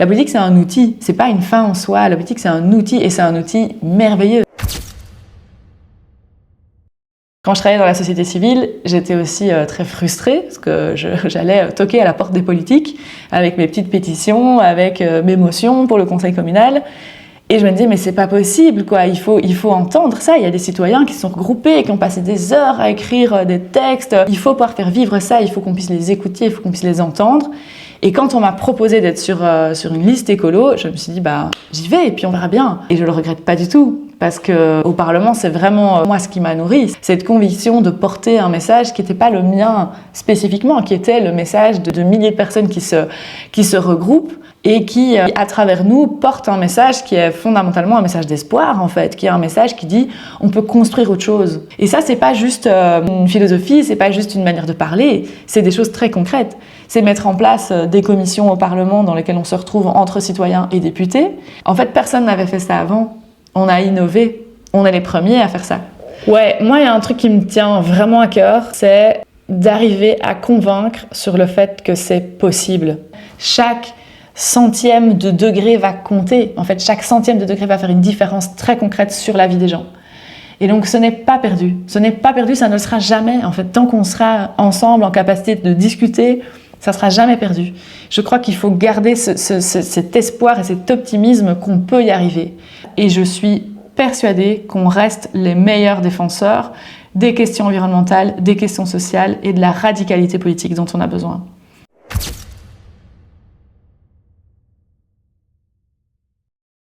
La politique, c'est un outil, c'est pas une fin en soi. La politique, c'est un outil et c'est un outil merveilleux. Quand je travaillais dans la société civile, j'étais aussi très frustrée parce que j'allais toquer à la porte des politiques avec mes petites pétitions, avec mes motions pour le conseil communal. Et je me disais, mais c'est pas possible, quoi. Il faut entendre ça. Il y a des citoyens qui se sont regroupés et qui ont passé des heures à écrire des textes. Il faut pouvoir faire vivre ça, il faut qu'on puisse les écouter, il faut qu'on puisse les entendre. Et quand on m'a proposé d'être sur une liste écolo, je me suis dit, bah, j'y vais et puis on verra bien. Et je le regrette pas du tout. Parce qu'au Parlement, c'est vraiment moi ce qui m'a nourri, cette conviction de porter un message qui n'était pas le mien spécifiquement, qui était le message de milliers de personnes qui se regroupent et qui, à travers nous, portent un message qui est fondamentalement un message d'espoir, en fait, qui est un message qui dit on peut construire autre chose. Et ça, c'est pas juste une philosophie, c'est pas juste une manière de parler, c'est des choses très concrètes. C'est mettre en place des commissions au Parlement dans lesquelles on se retrouve entre citoyens et députés. En fait, personne n'avait fait ça avant. On a innové, on est les premiers à faire ça. Ouais, moi il y a un truc qui me tient vraiment à cœur, c'est d'arriver à convaincre sur le fait que c'est possible. Chaque centième de degré va compter, en fait chaque centième de degré va faire une différence très concrète sur la vie des gens. Et donc ce n'est pas perdu, ça ne le sera jamais en fait, tant qu'on sera ensemble en capacité de discuter, ça ne sera jamais perdu. Je crois qu'il faut garder cet espoir et cet optimisme qu'on peut y arriver. Et je suis persuadée qu'on reste les meilleurs défenseurs des questions environnementales, des questions sociales et de la radicalité politique dont on a besoin.